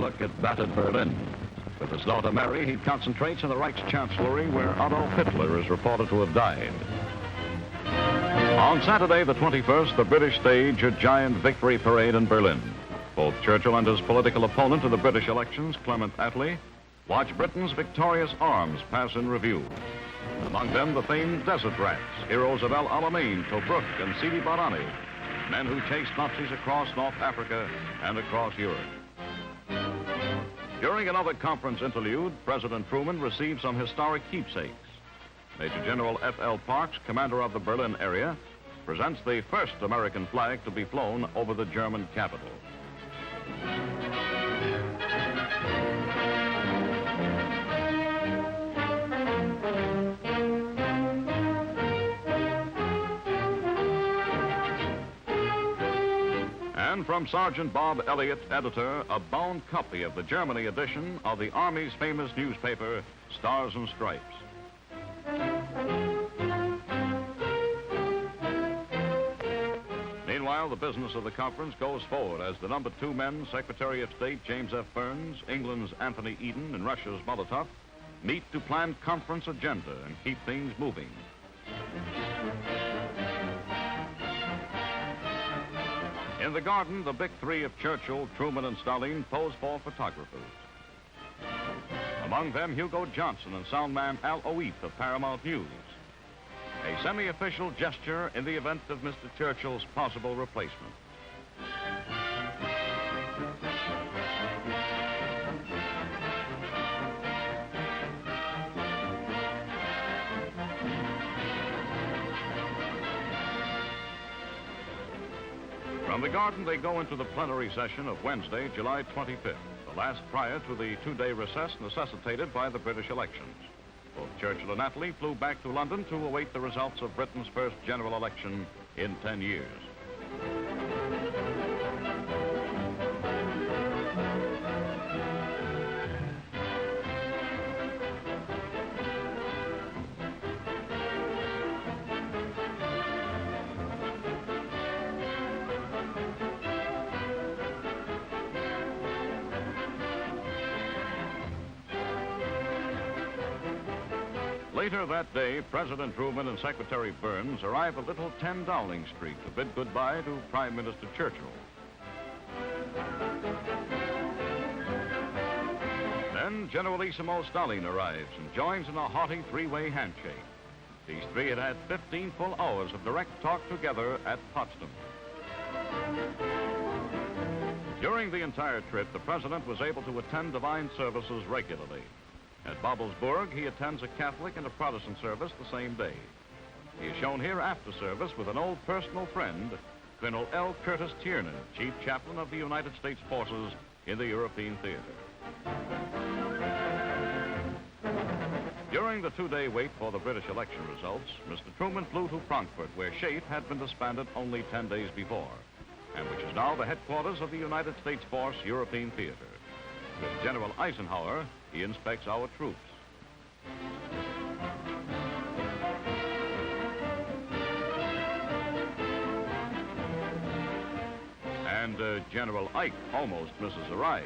look at battered Berlin. With his daughter Mary, he concentrates in the Reichschancellery, where Adolf Hitler is reported to have died. On Saturday, the 21st, the British stage a giant victory parade in Berlin. Both Churchill and his political opponent in the British elections, Clement Attlee, watch Britain's victorious arms pass in review. Among them, the famed Desert Rats, heroes of El Alamein, Tobruk, and Sidi Barrani, men who chased Nazis across North Africa and across Europe. During another conference interlude, President Truman received some historic keepsakes. Major General F.L. Parks, commander of the Berlin area, presents the first American flag to be flown over the German capital. And from Sergeant Bob Elliott, editor, a bound copy of the Germany edition of the Army's famous newspaper, Stars and Stripes. Meanwhile, the business of the conference goes forward as the number 2 men, Secretary of State James F. Burns, England's Anthony Eden, and Russia's Molotov, meet to plan conference agenda and keep things moving. In the garden, the big three of Churchill, Truman, and Stalin pose for photographers. Among them, Hugo Johnson and soundman Al Oeith of Paramount News. A semi-official gesture in the event of Mr. Churchill's possible replacement. From the garden, they go into the plenary session of Wednesday, July 25th, the last prior to the 2-day recess necessitated by the British elections. Both Churchill and Attlee flew back to London to await the results of Britain's first general election in 10 years. Later that day, President Truman and Secretary Burns arrive at little 10 Dowling Street to bid goodbye to Prime Minister Churchill. Then Generalissimo Stalin arrives and joins in a hearty 3-way handshake. These three had had 15 full hours of direct talk together at Potsdam. During the entire trip, the President was able to attend divine services regularly. At Babelsberg, he attends a Catholic and a Protestant service the same day. He is shown here after service with an old personal friend, Colonel L. Curtis Tiernan, Chief Chaplain of the United States Forces in the European Theater. During the 2-day wait for the British election results, Mr. Truman flew to Frankfurt, where SHAEF had been disbanded only 10 days before, and which is now the headquarters of the United States Force European Theater. With General Eisenhower, he inspects our troops. And General Ike almost misses a ride.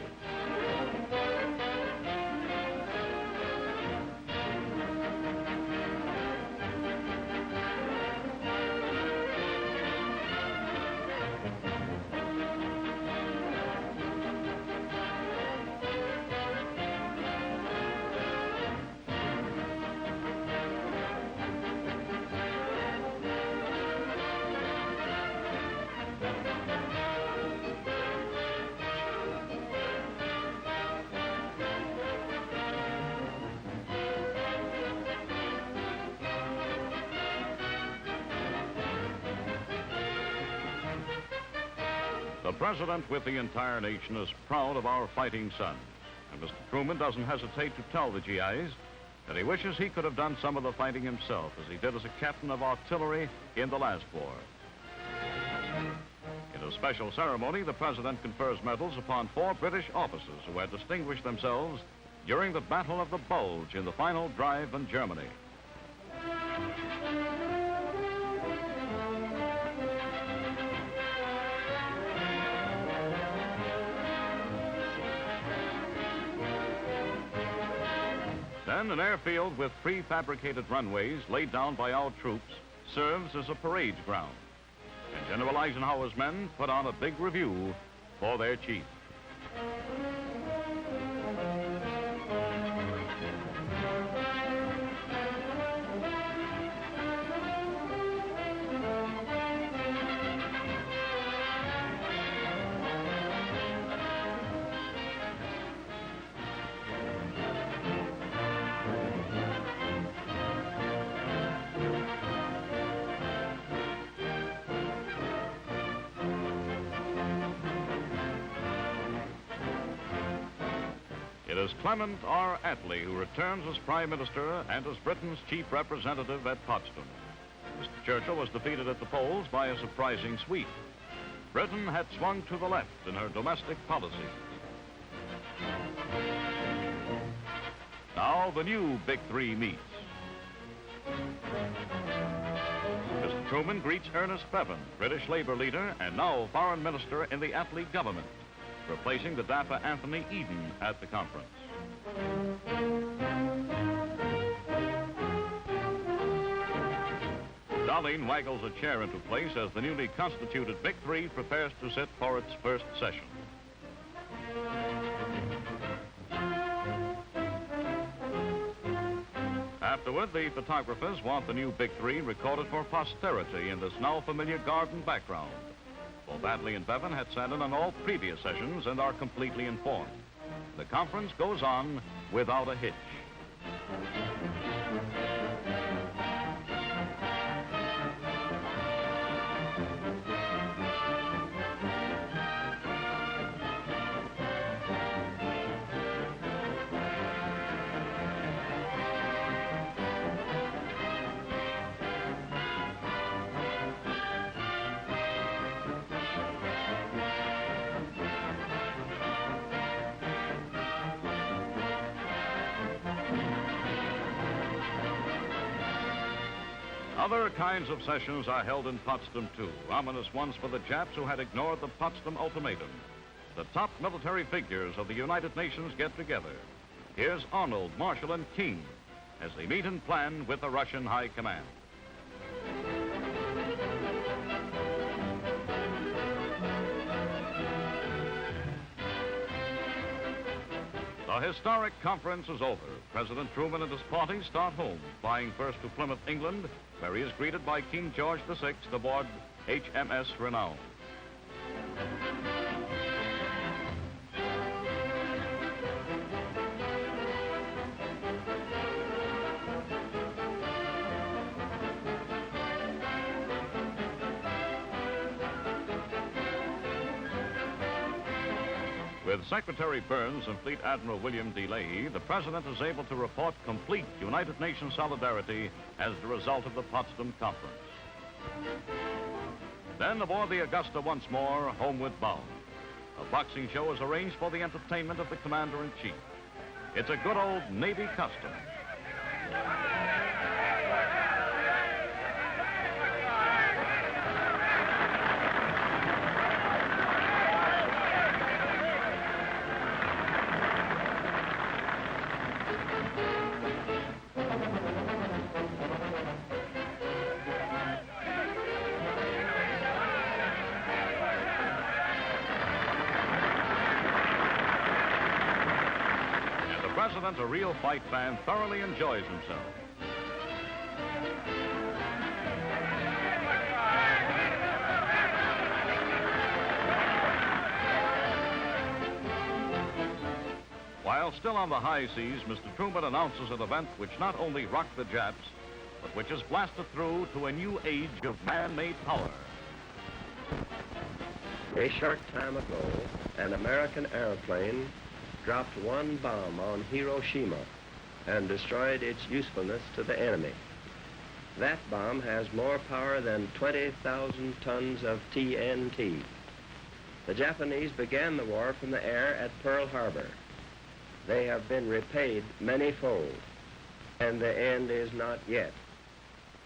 The President, with the entire nation, is proud of our fighting sons. And Mr. Truman doesn't hesitate to tell the GIs that he wishes he could have done some of the fighting himself, as he did as a captain of artillery in the last war. In a special ceremony, the President confers medals upon 4 British officers who had distinguished themselves during the Battle of the Bulge in the final drive in Germany. Then an airfield with prefabricated runways laid down by our troops serves as a parade ground. And General Eisenhower's men put on a big review for their chief. It is Clement R. Attlee who returns as Prime Minister and as Britain's chief representative at Potsdam. Mr. Churchill was defeated at the polls by a surprising sweep. Britain had swung to the left in her domestic policy. Now the new Big Three meets. Mr. Truman greets Ernest Bevin, British Labour leader and now Foreign Minister in the Attlee government, replacing the dapper Anthony Eden at the conference. Darlene waggles a chair into place as the newly constituted Big Three prepares to sit for its first session. Afterward, the photographers want the new Big Three recorded for posterity in this now familiar garden background. Both Attlee and Bevin had sat in on all previous sessions and are completely informed. The conference goes on without a hitch. Other kinds of sessions are held in Potsdam, too. Ominous ones for the Japs who had ignored the Potsdam Ultimatum. The top military figures of the United Nations get together. Here's Arnold, Marshall, and King as they meet and plan with the Russian High Command. The historic conference is over. President Truman and his party start home, flying first to Plymouth, England, where he is greeted by King George VI aboard HMS Renown. With Secretary Burns and Fleet Admiral William D. Leahy, the President is able to report complete United Nations solidarity as the result of the Potsdam Conference. Then aboard the Augusta once more, homeward bound. A boxing show is arranged for the entertainment of the Commander-in-Chief. It's a good old Navy custom. The President, a real fight fan, thoroughly enjoys himself. While still on the high seas, Mr. Truman announces an event which not only rocked the Japs, but which has blasted through to a new age of man-made power. A short time ago, an American airplane dropped one bomb on Hiroshima and destroyed its usefulness to the enemy. That bomb has more power than 20,000 tons of TNT. The Japanese began the war from the air at Pearl Harbor. They have been repaid many-fold, and the end is not yet.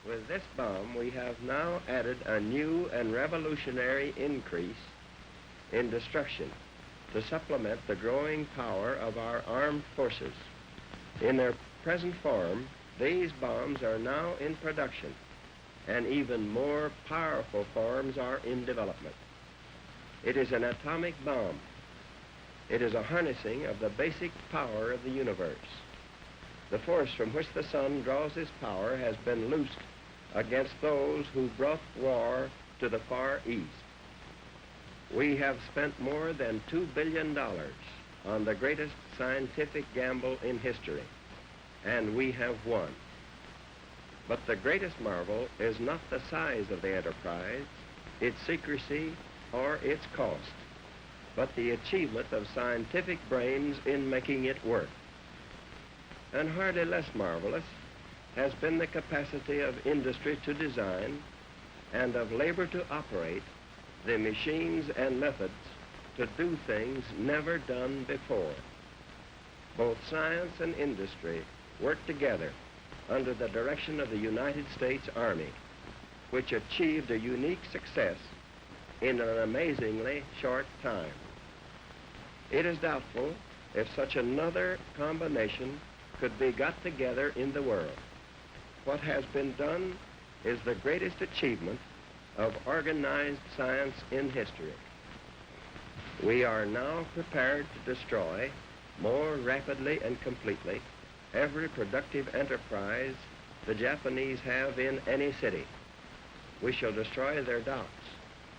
With this bomb, we have now added a new and revolutionary increase in destruction to supplement the growing power of our armed forces. In their present form, these bombs are now in production, and even more powerful forms are in development. It is an atomic bomb. It is a harnessing of the basic power of the universe. The force from which the sun draws its power has been loosed against those who brought war to the Far East. We have spent more than $2 billion on the greatest scientific gamble in history, and we have won. But the greatest marvel is not the size of the enterprise, its secrecy, or its cost, but the achievement of scientific brains in making it work. And hardly less marvelous has been the capacity of industry to design and of labor to operate the machines and methods to do things never done before. Both science and industry work together under the direction of the United States Army, which achieved a unique success in an amazingly short time. It is doubtful if such another combination could be got together in the world. What has been done is the greatest achievement of organized science in history. We are now prepared to destroy more rapidly and completely every productive enterprise the Japanese have in any city. We shall destroy their docks,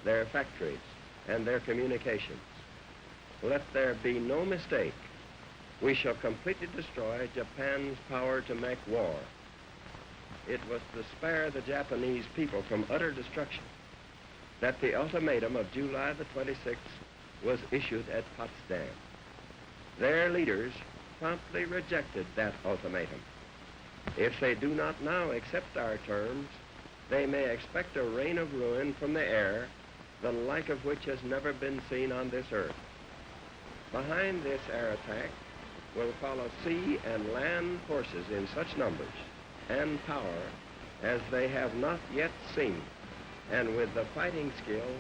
their factories, and their communications. Let there be no mistake. We shall completely destroy Japan's power to make war. It was to spare the Japanese people from utter destruction that the ultimatum of July the 26th was issued at Potsdam. Their leaders promptly rejected that ultimatum. If they do not now accept our terms, they may expect a rain of ruin from the air, the like of which has never been seen on this earth. Behind this air attack will follow sea and land forces in such numbers and power as they have not yet seen, and with the fighting skill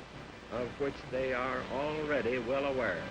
of which they are already well aware.